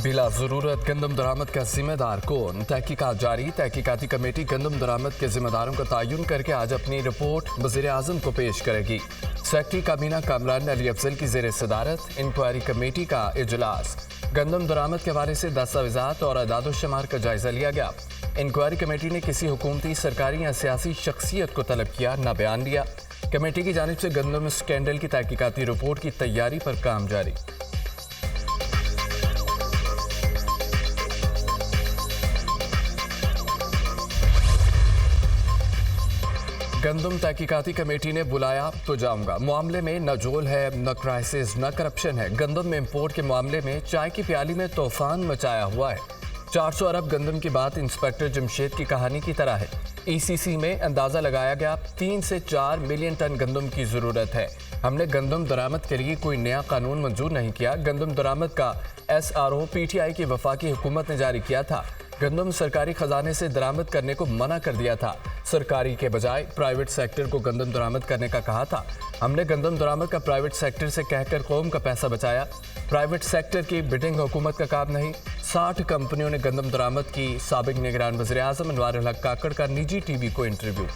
बिला ज़रूरत गंदम दरामद का जिम्मेदार कौन? तहकीकात जारी। तहकीकाती कमेटी गंदम दरामद के जिम्मेदारों का तयन करके आज अपनी रिपोर्ट वज़ीर-ए-आज़म को पेश करेगी। सेक्रेटरी काबीना कामरान अली अफजल की ज़ेर सदारत इंक्वायरी कमेटी का इजलास। गंदम दरामद के हवाले से दस्तावेज़ात और अदाद-ओ-शुमार का जायज़ा लिया गया। इंक्वायरी कमेटी ने किसी हुकूमती, सरकारी या सियासी शख्सियत को तलब किया, न बयान दिया। कमेटी की जानिब से गंदम स्कैंडल की तहकीकाती रिपोर्ट की तैयारी पर काम जारी। गंदम तहकीकाती कमेटी ने बुलाया तो जाऊंगा। मामले में न जोल है, न क्राइसिस, न करप्शन है। गंदम में इंपोर्ट के मामले में चाय की प्याली में तूफान मचाया हुआ है। 400 अरब गंदम की बात इंस्पेक्टर जमशेद की कहानी की तरह है। ECC में अंदाजा लगाया गया 3 से 4 मिलियन टन गंदम की जरूरत है। हमने गंदम दरामद के लिए कोई नया कानून मंजूर नहीं किया। गंदम दरामद का SRO PTI की वफाकी हुकूमत ने जारी किया था। गंदम सरकारी खजाने से दरामद करने को मना कर दिया था। सरकारी के बजाय प्राइवेट सेक्टर को गंदम दरामद करने का कहा था। हमने गंदम दरामद का प्राइवेट सेक्टर से कहकर कौम का पैसा बचाया। प्राइवेट सेक्टर की बिडिंग हुकूमत का काम नहीं। 60 कंपनियों ने गंदम दरामद की। साबिक निगरान वज़ीर-ए-आज़म अनवारुल हक काकड़ का निजी TV को इंटरव्यू।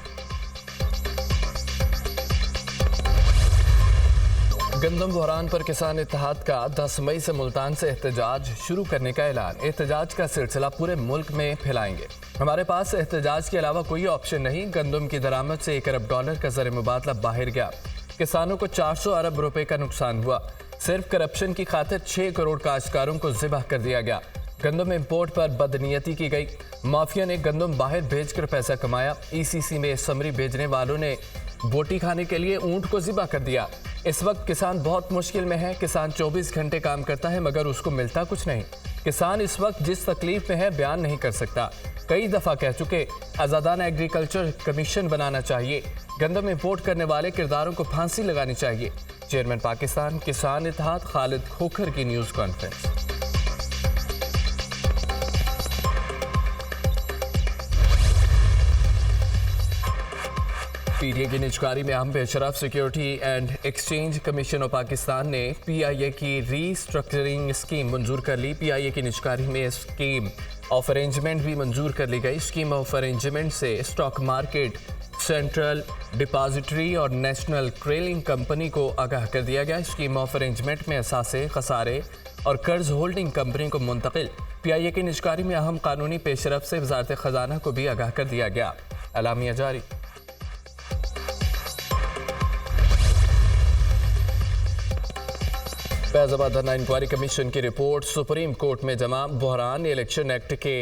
गंदम बहरान पर किसान इत्तेहाद का 10 मई से मुल्तान से एहतजाज शुरू करने का ऐलान। एहतजाज का सिलसिला पूरे मुल्क में फैलाएंगे। हमारे पास एहतजाज के अलावा कोई ऑप्शन नहीं। गंदम की दरामद से $1 अरब का ज़र मुबादला बाहर गया। किसानों को 400 अरब रुपए का नुकसान हुआ। सिर्फ करप्शन की खातिर 6 करोड़ काश्तकारों को ज़िबह कर दिया गया। गंदम इंपोर्ट पर बदनीयती की गई। माफिया ने गंदम बाहर भेजकर पैसा कमाया। ECC में समरी भेजने वालों ने बोटी खाने के लिए ऊंट को ज़िबह कर दिया। इस वक्त किसान बहुत मुश्किल में है। किसान 24 घंटे काम करता है मगर उसको मिलता कुछ नहीं। किसान इस वक्त जिस तकलीफ में है बयान नहीं कर सकता। कई दफ़ा कह चुके, आज़ादाना एग्रीकल्चर कमीशन बनाना चाहिए। गंदम इंपोर्ट करने वाले किरदारों को फांसी लगानी चाहिए। चेयरमैन पाकिस्तान किसान इत्तेहाद खालिद खोखर की न्यूज़ कॉन्फ्रेंस। PTA की निजकारी में अहम पेशरफ। Security and exchange commission of Pakistan ने PIA की रीस्ट्रक्चरिंग स्कीम मंजूर कर ली। PIA की निजकारी में स्कीम ऑफ अरेंजमेंट भी मंजूर कर ली गई। स्कीम ऑफ अरेंजमेंट से स्टॉक मार्केट, सेंट्रल डिपॉजिटरी और नेशनल क्रेलिंग कंपनी को आगाह कर दिया गया। स्कीम ऑफ अरेंजमेंट में असासे, खसारे और कर्ज होल्डिंग कंपनी को मुंतकिल। PIA की निजकारी में अहम कानूनी पेशरफ से वजारत खजाना को भी आगाह कर दिया गया। अलामिया जारी। फैज़ाबाद धरना इंक्वायरी कमीशन की रिपोर्ट सुप्रीम कोर्ट में जमा। बहरान इलेक्शन एक्ट के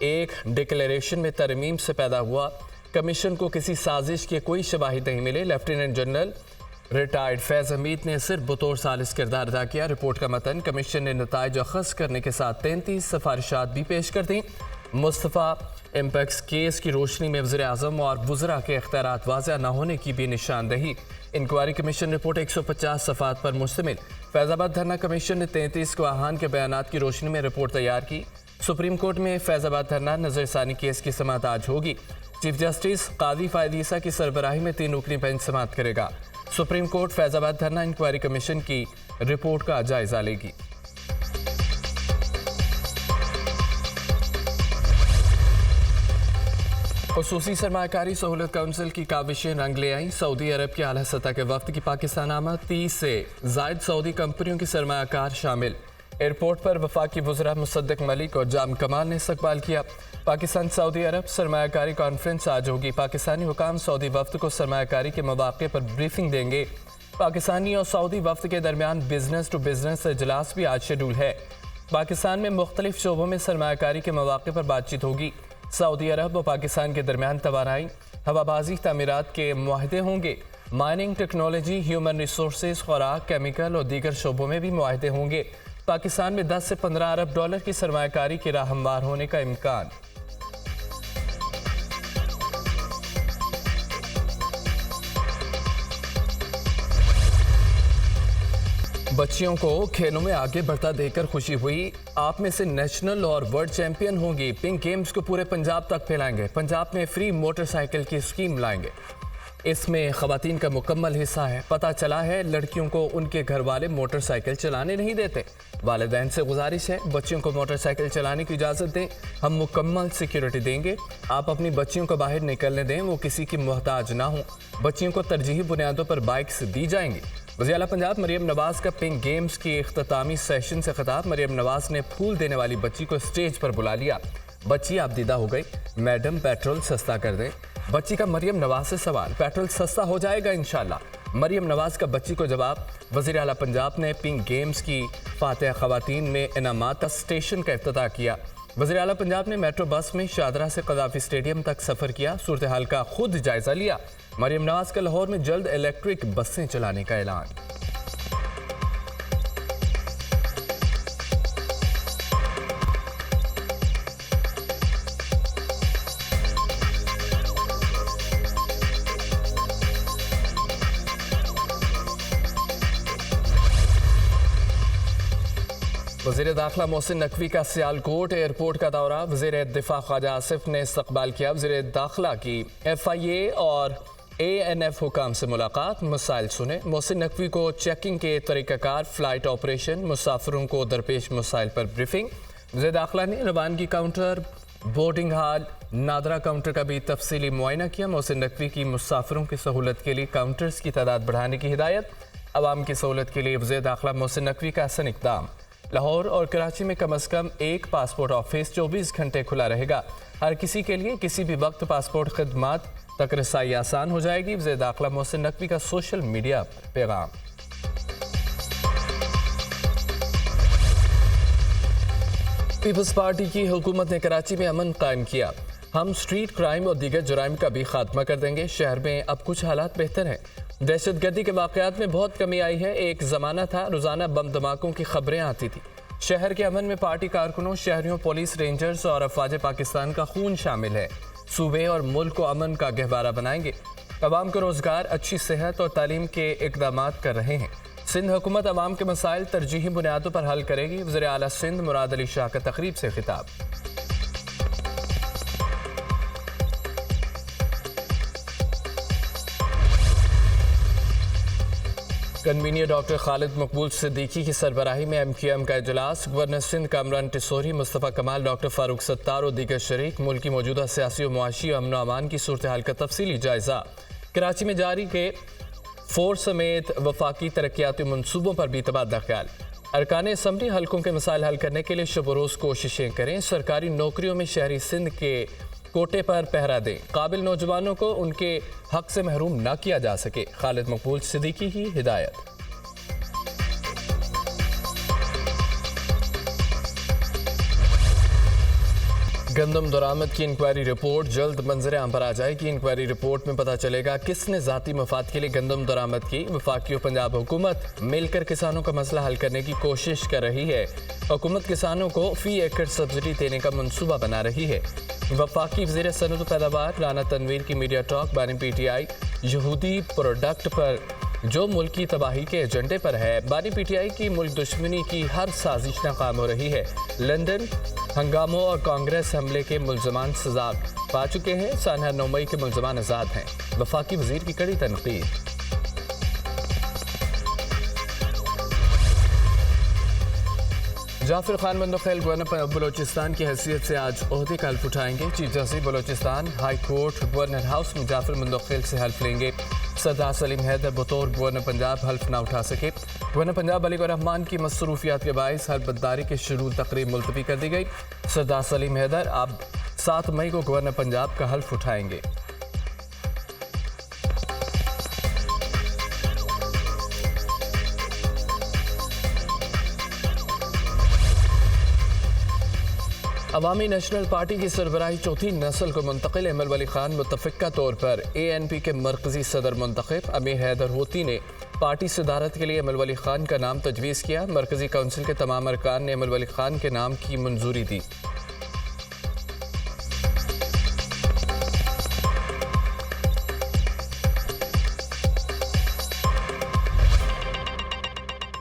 एक डिक्लेरेशन में तरमीम से पैदा हुआ। कमीशन को किसी साजिश के कोई शवाहिद नहीं मिले। लेफ्टिनेंट जनरल रिटायर्ड फैज़ हमीद ने सिर्फ बतौर सालिस किरदार अदा किया। रिपोर्ट का मतन, कमीशन ने नताइज अखज़ करने के साथ 33 सिफारिशात भी पेश कर दी। मुस्तफ़ा इम्पैक्स केस की रोशनी में वज़ीर-ए-आज़म और वज़रा के इख्तियारात वाज़ेह न होने की भी निशानदही। इंक्वायरी कमीशन रिपोर्ट 150 सफ़ात पर मुश्तमिल। फैज़ाबाद धरना कमीशन ने 33 गवाहान के बयानात की रोशनी में रिपोर्ट तैयार की। सुप्रीम कोर्ट में फैज़ाबाद धरना नज़रसानी केस की समाअत आज होगी। चीफ जस्टिस कादी फ़ायद ईसा की सरबराही में 3 रुकनी बेंच समाअत करेगा। सुप्रीम कोर्ट फैज़ाबाद धरना इंक्वायरी कमीशन की रिपोर्ट का जायजा लेगी। ख़ुसूसी सरमायाकारी सहूलत काउंसिल की काविशें रंग ले आईं। सऊदी अरब के आला सतह के वफ्द की पाकिस्तान आमद। 30 से ज़ायद सऊदी कंपनियों की सरमायाकार शामिल। एयरपोर्ट पर वफाकी वज़रा मुसद्दिक मलिक और जाम कमाल ने इस्तकबाल किया। पाकिस्तान सऊदी अरब सरमायाकारी कॉन्फ्रेंस आज होगी। पाकिस्तानी हुकाम सऊदी वफ्द को सरमायाकारी के मौक़े पर ब्रीफिंग देंगे। पाकिस्तानी और सऊदी वफ्द के दरमियान बिजनेस टू बिजनेस इजलास भी आज शेड्यूल है। पाकिस्तान में मुख्तलिफ शोबों में सरमायाकारी के मौक़े पर बातचीत होगी। सऊदी अरब और पाकिस्तान के दरमियान तवानाई, हवाबाजी, तामीरात के मुआहदे होंगे। माइनिंग, टेक्नोलॉजी, ह्यूमन रिसोर्सेज, खुराक, केमिकल और दीगर शोबों में भी मुआहदे होंगे। पाकिस्तान में 10 से 15 अरब डॉलर की सरमायाकारी की राह हमवार होने का इम्कान। बच्चियों को खेलों में आगे बढ़ता देखकर खुशी हुई। आप में से नेशनल और वर्ल्ड चैंपियन होंगी। पिंक गेम्स को पूरे पंजाब तक फैलाएंगे। पंजाब में फ्री मोटरसाइकिल की स्कीम लाएंगे। اس میں خواتین کا مکمل حصہ ہے۔ پتہ چلا ہے لڑکیوں کو ان کے گھر والے موٹر سائیکل چلانے نہیں دیتے۔ والدین سے گزارش ہے بچیوں کو موٹر سائیکل چلانے کی اجازت دیں، ہم مکمل سیکیورٹی دیں گے۔ آپ اپنی بچیوں کو باہر نکلنے دیں، وہ کسی کی محتاج نہ ہوں۔ بچیوں کو ترجیحی بنیادوں پر بائکس دی جائیں گی۔ وزیر اعلیٰ پنجاب مریم نواز کا پنک گیمز کی اختتامی سیشن سے خطاب۔ مریم نواز نے پھول دینے والی بچی کو اسٹیج پر بلا لیا۔ بچی آپ دیدہ ہو گئی، میڈم پیٹرول سستا کر دیں۔ بچی کا مریم نواز سے سوال، پیٹرول سستا ہو جائے گا انشاءاللہ؟ مریم نواز کا بچی کو جواب۔ وزیر اعلیٰ پنجاب نے پنک گیمز کی فاتح خواتین میں انعامات اسٹیشن کا افتتاح کیا۔ وزیر اعلیٰ پنجاب نے میٹرو بس میں شاہدرہ سے قذافی اسٹیڈیم تک سفر کیا، صورتحال کا خود جائزہ لیا۔ مریم نواز کا لاہور میں جلد الیکٹرک بسیں چلانے کا اعلان۔ وزیر داخلہ محسن نقوی کا سیالکوٹ ایئرپورٹ کا دورہ۔ وزیر دفاع خواجہ آصف نے استقبال کیا۔ وزیر داخلہ کی FIA اور ANF حکام سے ملاقات، مسائل سنے۔ محسن نقوی کو چیکنگ کے طریقہ کار، فلائٹ آپریشن، مسافروں کو درپیش مسائل پر بریفنگ۔ وزیر داخلہ نے روانگی counter, boarding hall, Nadira counter کا بھی تفصیلی معائنہ کیا۔ محسن نقوی کی مسافروں کی سہولت کے لیے کاؤنٹرز کی تعداد بڑھانے کی ہدایت۔ عوام کی سہولت کے لیے وزیر داخلہ محسن نقوی کا احسن اقدام۔ لاہور اور کراچی میں کم از کم ایک پاسپورٹ آفس 24 گھنٹے کھلا رہے گا۔ ہر کسی کے لیے کسی بھی وقت پاسپورٹ خدمات تک رسائی آسان ہو جائے گی۔ وزیر داخلہ محسن نقوی کا سوشل میڈیا پیغام۔ پیپلز پارٹی کی حکومت نے کراچی میں امن قائم کیا۔ ہم اسٹریٹ کرائم اور دیگر جرائم کا بھی خاتمہ کر دیں گے۔ شہر میں اب کچھ حالات بہتر ہیں۔ دہشت گردی کے واقعات میں بہت کمی آئی ہے۔ ایک زمانہ تھا روزانہ بم دھماکوں کی خبریں آتی تھی۔ شہر کے امن میں پارٹی کارکنوں، شہریوں، پولیس، رینجرز اور افواج پاکستان کا خون شامل ہے۔ صوبے اور ملک کو امن کا گہوارہ بنائیں گے۔ عوام کو روزگار، اچھی صحت اور تعلیم کے اقدامات کر رہے ہیں۔ سندھ حکومت عوام کے مسائل ترجیحی بنیادوں پر حل کرے گی۔ وزیر اعلیٰ سندھ مراد علی شاہ کا تقریب سے خطاب۔ کنوینر ڈاکٹر خالد مقبول صدیقی کی سربراہی میں MQM کا اجلاس۔ گورنر سندھ کامران ٹیسوری، مصطفیٰ کمال، ڈاکٹر فاروق ستار اور دیگر شریک۔ ملک کی موجودہ سیاسی و معاشی امن و امان کی صورتحال کا تفصیلی جائزہ۔ کراچی میں جاری کے فورس سمیت وفاقی ترقیاتی منصوبوں پر بھی تبادلہ خیال۔ ارکان اسمبلی حلقوں کے مسائل حل کرنے کے لیے شب و روز کوششیں کریں۔ سرکاری نوکریوں میں شہری سندھ کے کوٹے پر پہرا دیں۔ قابل نوجوانوں کو ان کے حق سے محروم نہ کیا جا سکے۔ خالد مقبول صدیقی کی ہدایت۔ گندم درآمد کی انکوائری رپورٹ جلد منظر عام پر آ جائے گی۔ انکوائری رپورٹ میں پتہ چلے گا کس نے ذاتی مفاد کے لیے گندم درآمد کی۔ وفاقی و پنجاب حکومت مل کر کسانوں کا مسئلہ حل کرنے کی کوشش کر رہی ہے۔ حکومت کسانوں کو فی ایکڑ سبسڈی دینے کا منصوبہ بنا رہی ہے۔ وفاقی وزیر صنعت و پیداوار رانا تنویر کی میڈیا ٹاک۔ بانی PTI یہودی پروڈکٹ پر جو ملکی تباہی کے ایجنڈے پر ہے۔ بانی PTI کی ملک دشمنی کی ہر سازش ناکام ہو رہی ہے۔ لندن ہنگاموں اور کانگریس حملے کے ملزمان سزا پا چکے ہیں۔ سانحہ 9 مئی کے ملزمان آزاد ہیں۔ وفاقی وزیر کی کڑی تنقید۔ جعفر خان مندوخیل گورنر بلوچستان کی حیثیت سے آج عہدے کا حلف اٹھائیں گے۔ Chief justice Balochistan high court governor house میں جعفر مندوخیل سے حلف لیں گے۔ سردار سلیم حیدر بطور گورنر پنجاب حلف نہ اٹھا سکے۔ گورنر پنجاب علی الرحمان کی مصروفیات کے باعث حلف برداری کے شیڈول تقریب ملتوی کر دی گئی۔ سردار سلیم حیدر اب 7 مئی کو گورنر پنجاب کا حلف اٹھائیں گے۔ عوامی نیشنل پارٹی کی سربراہی چوتھی نسل کو منتقل احمد ولی خان متفقہ طور پر ANP کے مرکزی صدر منتخب۔ امیر حیدر ہوتی نے پارٹی صدارت کے لیے احمد ولی خان کا نام تجویز کیا۔ مرکزی کونسل کے تمام ارکان نے احمد ولی خان کے نام کی منظوری دی۔